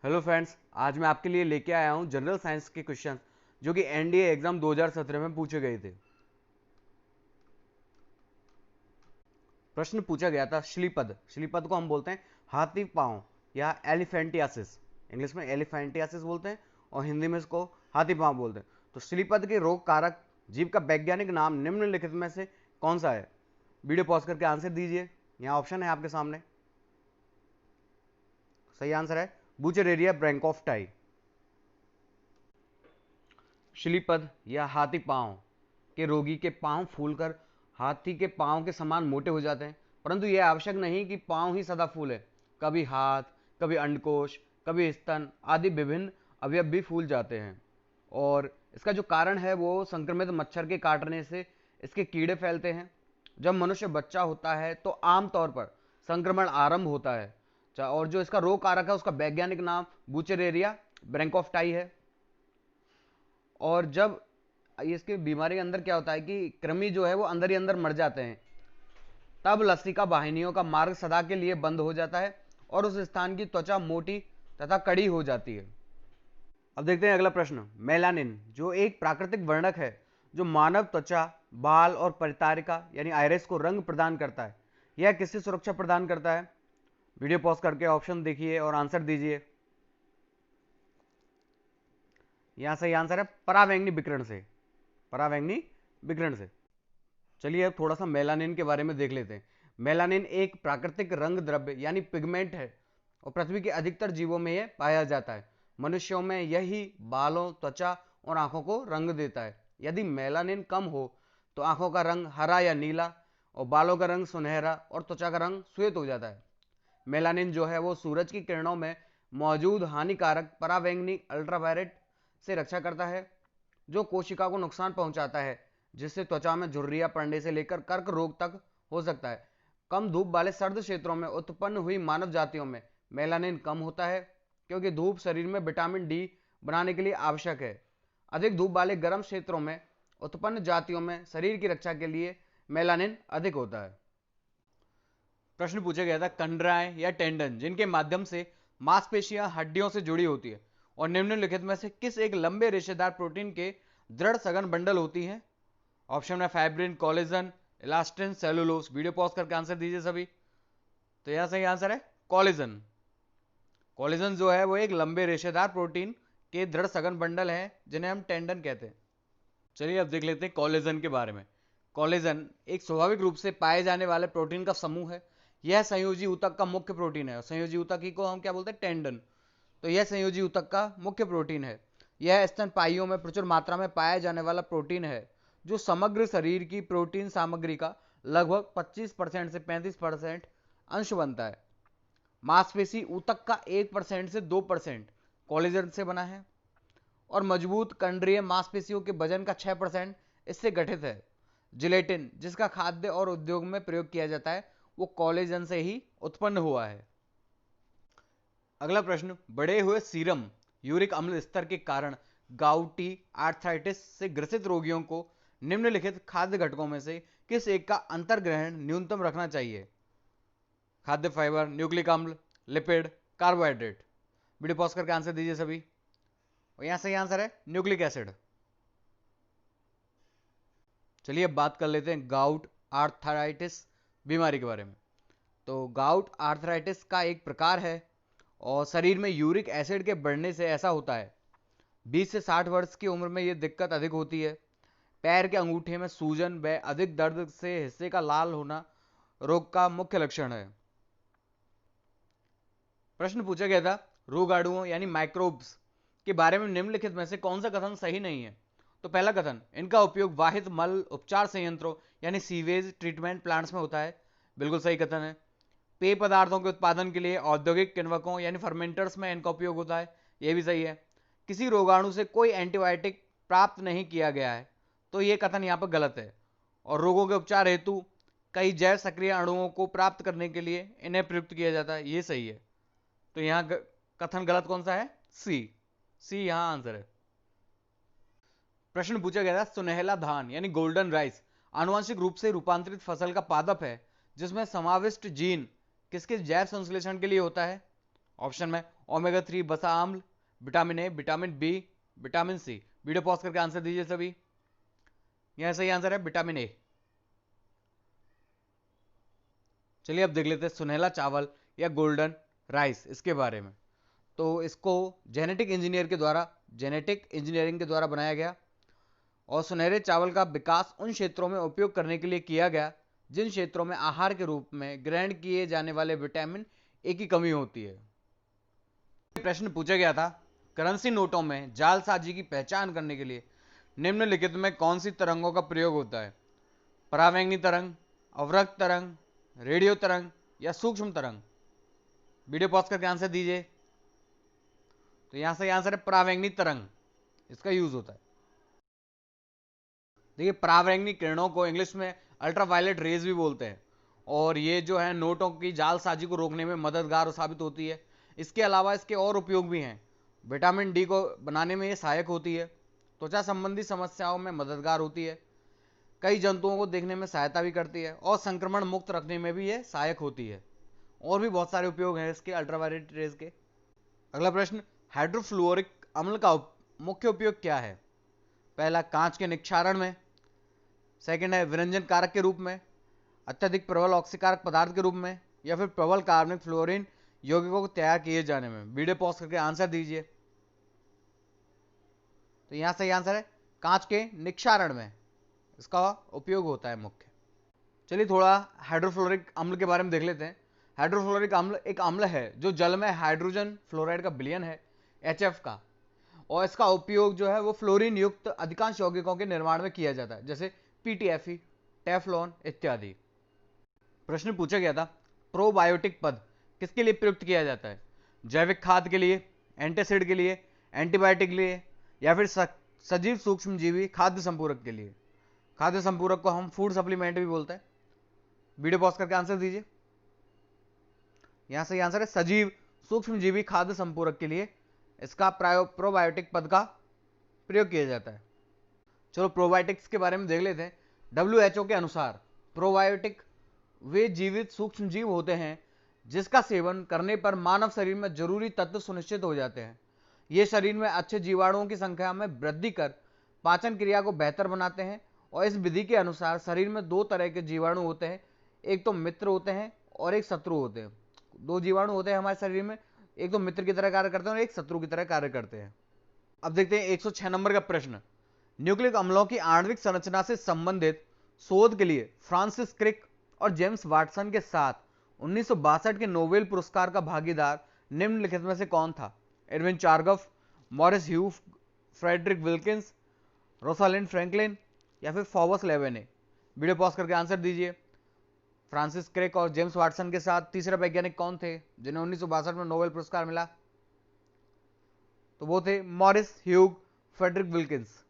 Hello friends, आज मैं आपके लिए लेके आया हूं जनरल साइंस के क्वेश्चन जो कि एनडीए एग्जाम 2017 में पूछे गए थे। प्रश्न पूछा गया था श्लीपद। श्लीपद को हम बोलते हैं हाथी पांव या एलिफेंटियासिस। इंग्लिश में एलिफेंटियासिस बोलते हैं और हिंदी में इसको हाथी पांव बोलते हैं। तो श्लीपद के रोग कारक जीव का वैज्ञानिक नाम निम्नलिखित में से कौन सा है? वीडियो पॉज करके आंसर दीजिए। यहाँ ऑप्शन है आपके सामने। सही आंसर है बुचेरेरिया ब्रैंकोफ्टाई। श्लीपद या हाथी पांव के रोगी के पांव फूलकर हाथी के पांव के समान मोटे हो जाते हैं, परंतु यह आवश्यक नहीं कि पांव ही सदा फूले। कभी हाथ, कभी अंडकोश, कभी स्तन आदि विभिन्न अवयव भी फूल जाते हैं। और इसका जो कारण है वो संक्रमित मच्छर के काटने से इसके कीड़े फैलते हैं। जब मनुष्य बच्चा होता है तो आमतौर पर संक्रमण आरंभ होता है। और जो इसका रोग कारक है उसका वैज्ञानिक नाम बुचेरेरिया ब्रैंकोफ्टाई है। और जब इसके बीमारी के अंदर क्या होता है कि कृमि जो है वो अंदर ही अंदर मर जाते हैं, तब लसिका वाहिनियों का मार्ग सदा के लिए बंद हो जाता है और उस स्थान की त्वचा मोटी तथा कड़ी हो जाती है। अब देखते हैं अगला प्रश्न। मेलानिन जो एक प्राकृतिक वर्णक है जो मानव त्वचा, बाल और परितारिका यानी आइरिस को रंग प्रदान करता है, यह किससे सुरक्षा प्रदान करता है? वीडियो पॉज करके ऑप्शन देखिए और आंसर दीजिए। यहां सही आंसर है परावैंगनी विकिरण से। परावैंगनी विकिरण से। चलिए अब थोड़ा सा मेलानिन के बारे में देख लेते हैं। मेलानिन एक प्राकृतिक रंग द्रव्य यानी पिगमेंट है और पृथ्वी के अधिकतर जीवों में यह पाया जाता है। मनुष्यों में यही बालों, त्वचा और आंखों को रंग देता है। यदि मेलानिन कम हो तो आंखों का रंग हरा या नीला और बालों का रंग सुनहरा और त्वचा का रंग श्वेत हो जाता है। मेलानिन जो है वो सूरज की किरणों में मौजूद हानिकारक परावैंगनी अल्ट्रावायलेट से रक्षा करता है जो कोशिका को नुकसान पहुंचाता है, जिससे त्वचा में झुर्रियां पड़ने से लेकर कर्क रोग तक हो सकता है। कम धूप वाले सर्द क्षेत्रों में उत्पन्न हुई मानव जातियों में मेलानिन कम होता है क्योंकि धूप शरीर में विटामिन डी बनाने के लिए आवश्यक है। अधिक धूप वाले गर्म क्षेत्रों में उत्पन्न जातियों में शरीर की रक्षा के लिए मेलानिन अधिक होता है। प्रश्न पूछा गया था कंडराएं या टेंडन जिनके माध्यम से मांसपेशियां हड्डियों से जुड़ी होती है और निम्नलिखित में से किस एक लंबे रेशेदार प्रोटीन के दृढ़ सघन बंडल होती है? ऑप्शन में fibrin, collagen, elastin, cellulose. Video pause करके आंसर दीजिए सभी। तो यह सही आंसर है कोलेजन। कोलेजन जो है वो एक लंबे रेशेदार प्रोटीन के दृढ़ सघन बंडल है जिन्हें हम टेंडन कहते हैं। चलिए अब देख लेते हैं कोलेजन के बारे में। कोलेजन एक स्वाभाविक रूप से पाए जाने वाले प्रोटीन का समूह है। यह संयोजी ऊतक का मुख्य प्रोटीन है और संयोजी ऊतक ही को हम क्या बोलते हैं? टेंडन। तो यह संयोजी ऊतक का मुख्य प्रोटीन है। यह स्तनपायियों में प्रचुर मात्रा में पाया जाने वाला प्रोटीन है जो समग्र शरीर की प्रोटीन सामग्री का लगभग 25% से 35% अंश बनता है। मांसपेशी ऊतक का 1% से 2% कोलेजन से बना है और मजबूत कंडरीय मांसपेशियों के वजन का 6% इससे गठित है। जिलेटिन जिसका खाद्य और उद्योग में प्रयोग किया जाता है वो कोलेजन से ही उत्पन्न हुआ है। अगला प्रश्न। बढ़े हुए सीरम यूरिक अम्ल स्तर के कारण गाउटी आर्थराइटिस से ग्रसित रोगियों को निम्नलिखित खाद्य घटकों में से किस एक का अंतर्ग्रहण न्यूनतम रखना चाहिए? खाद्य फाइबर, न्यूक्लिक अम्ल, लिपिड, कार्बोहाइड्रेट। वीडियो पॉज करके आंसर दीजिए सभी। और यहां सही आंसर है न्यूक्लिक एसिड। चलिए अब बात कर लेते हैं गाउट आर्थराइटिस बीमारी के बारे में। तो गाउट आर्थराइटिस का एक प्रकार है और शरीर में यूरिक एसिड के बढ़ने से ऐसा होता है। 20 से 60 वर्ष की उम्र में यह दिक्कत अधिक होती है। पैर के अंगूठे में सूजन व अधिक दर्द से हिस्से का लाल होना रोग का मुख्य लक्षण है। प्रश्न पूछा गया था रोगाणुओं यानी माइक्रोब्स के बारे में निम्नलिखित में से कौन सा कथन सही नहीं है? तो पहला कथन, इनका उपयोग वाहित मल उपचार संयंत्रों यानी सीवेज ट्रीटमेंट प्लांट्स में होता है। बिल्कुल सही कथन है। पेय पदार्थों के उत्पादन के लिए औद्योगिक किण्वकों यानी फर्मेंटर्स में इनका उपयोग होता है। यह भी सही है। किसी रोगाणु से कोई एंटीबायोटिक प्राप्त नहीं किया गया है, तो यह कथन यहाँ पर गलत है। और रोगों के उपचार हेतु कई जैव सक्रिय अणुओं को प्राप्त करने के लिए इन्हें प्रयुक्त किया जाता है। यह सही है। तो यहाँ कथन गलत कौन सा है? सी। सी यहाँ आंसर है। प्रश्न पूछा गया था सुनहला धान यानी गोल्डन राइस आनुवंशिक रूप से रूपांतरित फसल का पादप है जिसमें समाविष्ट जीन किसके जैव संश्लेषण के लिए होता है? ऑप्शन में ओमेगा 3 वसा आम्ल, vitamin A, vitamin B, vitamin C. Video pause करके आंसर दीजिए सभी। यह सही आंसर है विटामिन ए। चलिए अब देख लेते हैं सुनहला चावल या गोल्डन राइस, इसके बारे में। तो इसको जेनेटिक इंजीनियरिंग के द्वारा बनाया गया और सुनहरे चावल का विकास उन क्षेत्रों में उपयोग करने के लिए किया गया जिन क्षेत्रों में आहार के रूप में ग्रहण किए जाने वाले विटामिन ए की कमी होती है। प्रश्न पूछा गया था, करेंसी नोटों में जालसाजी की पहचान करने के लिए निम्नलिखित में कौन सी तरंगों का प्रयोग होता है? परावैंगनी तरंग, अवरक्त तरंग, रेडियो तरंग या सूक्ष्म तरंग। वीडियो पॉज करके आंसर दीजिए। तो यहां से आंसर है परावैंगनी तरंग, इसका यूज होता है। देखिए परावैंगनी किरणों को इंग्लिश में अल्ट्रावायलेट रेज भी बोलते हैं और ये जो है नोटों की जालसाजी को रोकने में मददगार साबित होती है। इसके अलावा इसके और उपयोग भी हैं। विटामिन डी को बनाने में ये सहायक होती है, त्वचा संबंधी समस्याओं में मददगार होती है, कई जंतुओं को देखने में सहायता भी करती है और संक्रमण मुक्त रखने में भी ये सहायक होती है। और भी बहुत सारे उपयोग हैं इसके अल्ट्रावायलेट रेज के। अगला प्रश्न, हाइड्रोफ्लोरिक अम्ल का मुख्य उपयोग क्या है? पहला, कांच के निक्षारण में। सेकंड है विरंजन कारक के रूप में, अत्यधिक प्रबल ऑक्सीकारक पदार्थ के रूप में, या फिर प्रबल कार्बनिक फ्लोरीन यौगिकों को तैयार किए जाने में। वीडियो पॉज करके आंसर दीजिए। तो यहां सही आंसर है कांच के निक्षारण में इसका उपयोग होता है मुख्य। चलिए थोड़ा हाइड्रोफ्लोरिक अम्ल के बारे में देख लेते हैं। हाइड्रोफ्लोरिक अम्ल एक अम्ल है जो जल में हाइड्रोजन फ्लोराइड का विलयन है, HF का, और इसका उपयोग जो है वो फ्लोरीन युक्त अधिकांश यौगिकों के निर्माण में किया जाता है, जैसे PTFE, टेफ्लॉन इत्यादि। प्रश्न पूछा गया था, प्रोबायोटिक पद किसके लिए प्रयुक्त किया जाता है? जैविक खाद के लिए, एंटीसिड के लिए, एंटीबायोटिक के लिए, या फिर सजीव सूक्ष्मजीवी खाद्य संपूरक के लिए। खाद्य संपूरक को हम फूड सप्लीमेंट भी बोलते हैं। वीडियो पॉज करके आंसर दीजिए। यहां सही आंसर है सजीव सूक्ष्मजीवी खाद्य संपूरक के लिए इसका प्रोबायोटिक पद का प्रयोग किया जाता है। चलो प्रोबायोटिक्स के बारे में देख लेते हैं। WHO के अनुसार प्रोबायोटिक वे जीवित सूक्ष्म जीव होते हैं जिसका सेवन करने पर मानव शरीर में जरूरी तत्व सुनिश्चित हो जाते हैं। ये शरीर में अच्छे जीवाणुओं की संख्या में वृद्धि कर पाचन क्रिया को बेहतर बनाते हैं। और इस विधि के अनुसार शरीर में दो तरह के जीवाणु होते हैं, एक तो मित्र होते हैं और एक शत्रु होते हैं। दो जीवाणु होते हैं हमारे शरीर में, एक तो मित्र की तरह कार्य करते हैं और एक शत्रु की तरह कार्य करते हैं। अब देखते हैं 106 नंबर का प्रश्न, न्यूक्लिक अम्लों की आणविक संरचना से संबंधित शोध के लिए फ्रांसिस क्रिक और जेम्स वाटसन के साथ 1962 के नोबेल पुरस्कार का भागीदार निम्नलिखित में से कौन था? एडविन चार्गफ, मॉरिस ह्यू, फ्रेडरिक विल्किंस, रोसालिंड फ्रैंकलिन, या फिर फॉबस लेवेने। वीडियो पॉज करके आंसर दीजिए। फ्रांसिस क्रिक और जेम्स वाटसन के साथ तीसरे वैज्ञानिक कौन थे जिन्हें 1962 में नोबेल पुरस्कार मिला? तो वो थे मॉरिस ह्यूग, फ्रेडरिक विल्किंस।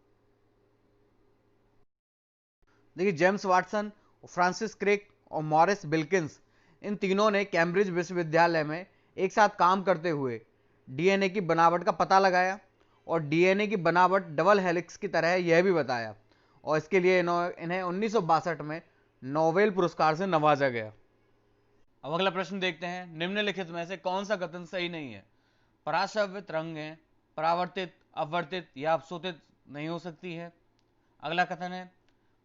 देखिए जेम्स वाटसन, फ्रांसिस क्रिक और मॉरिस बिल्किंस, इन तीनों ने कैम्ब्रिज विश्वविद्यालय में एक साथ काम करते हुए डीएनए की बनावट का पता लगाया और डीएनए की बनावट डबल हेलिक्स की तरह है यह भी बताया, और इसके लिए इन्हें 1962 में नोबेल पुरस्कार से नवाजा गया। अब अगला प्रश्न देखते हैं, निम्नलिखित में से कौन सा कथन सही नहीं है? पराश्रव्य तरंगें परावर्तित, अपवर्तित या अपसोतित नहीं हो सकती है। अगला कथन है,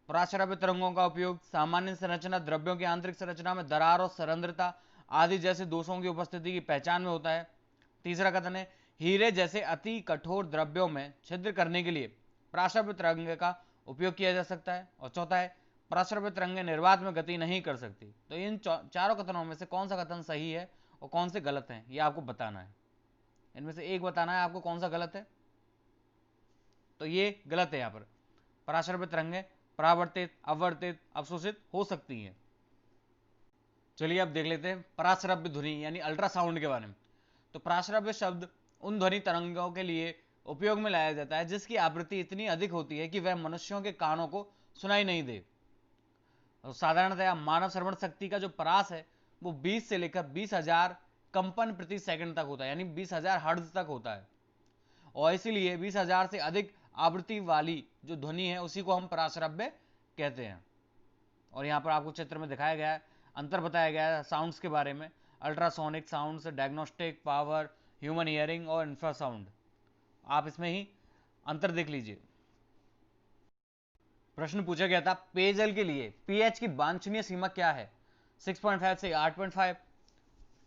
पराश्रव्य तरंगों का उपयोग सामान्य संरचना द्रव्यों की आंतरिक संरचना में दरार और सरंध्रता आदि जैसे दोषों की उपस्थिति की पहचान में होता है। तीसरा कथन है, हीरे जैसे अति कठोर द्रव्यों में छिद्र करने के लिए पराश्रव्य तरंगे का उपयोग किया जा सकता है। और चौथा है, पराश्रव्य तरंगें निर्वात में गति नहीं कर सकती। तो इन चारों कथनों में से कौन सा कथन सही है और कौन से गलत है, ये आपको बताना है। इनमें से एक बताना है आपको कौन सा गलत है। तो ये गलत है, यहाँ पर पराश्रव्य तरंगें परावर्तित, अपवर्तित, अवशोषित हो सकती हैं। चलिए अब देख लेते हैं पराश्रव्य ध्वनि यानी अल्ट्रासाउंड के बारे में। तो पराश्रव्य शब्द उन ध्वनि तरंगों के लिए उपयोग में लाया जाता है जिसकी आवृत्ति इतनी अधिक होती है कि वह मनुष्यों के कानों को सुनाई नहीं दे। तो साधारणतया मानव श्रवण शक्ति का जो परास है वो 20 से लेकर 20,000 कंपन प्रति सेकंड तक होता है, यानी 20,000 हर्ट्ज तक होता है। और इसीलिए 20,000 से अधिक आवृत्ति वाली जो ध्वनि है उसी को हम पराश्रव्य कहते हैं। और यहाँ पर आपको चित्र में दिखाया गया है, अंतर बताया गया है साउंड्स के बारे में। Ultrasonic sounds, diagnostic, power, human hearing और इंफ्रासाउंड। आप इसमें ही अंतर देख लीजिए। प्रश्न पूछा गया था पेयजल के लिए पीएच की वांछनीय सीमा क्या है? 6.5 से 8.5,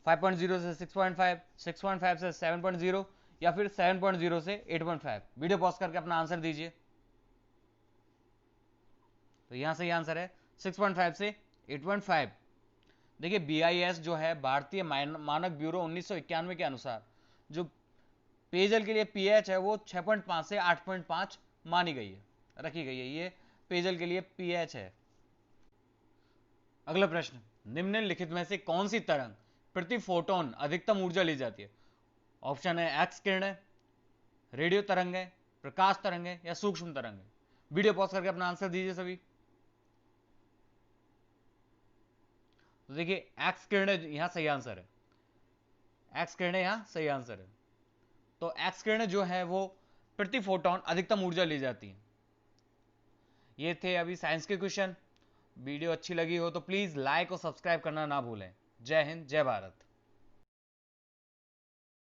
5.0 से 6.5, 6.5 से 7.0 या फिर 7.0 से 8.5। वीडियो पॉज करके अपना आंसर दीजिए। तो यहां से ये आंसर है 6.5 से 8.5। देखिए बीआईएस जो है भारतीय मानक ब्यूरो 1991 के अनुसार जो पेयजल के लिए पीएच है वो 6.5 से 8.5 मानी गई है, रखी गई है। ये पेयजल के लिए पीएच है। अगला प्रश्न, निम्नलिखित में से कौन सी तरंग प्रति फोटोन अधिकतम ऊर्जा ली जाती है? ऑप्शन है एक्स किरण, रेडियो तरंग है, प्रकाश तरंग है या सूक्ष्म तरंग है। वीडियो पॉज करके अपना आंसर दीजिए सभी। तो देखिए एक्स किरण यहां सही आंसर है, एक्स किरण यहां सही आंसर है। तो एक्स किरण जो है वो प्रति फोटोन अधिकतम ऊर्जा ली जाती है। ये थे अभी साइंस के क्वेश्चन। वीडियो अच्छी लगी हो तो प्लीज लाइक और सब्सक्राइब करना ना भूलें। जय हिंद, जय भारत।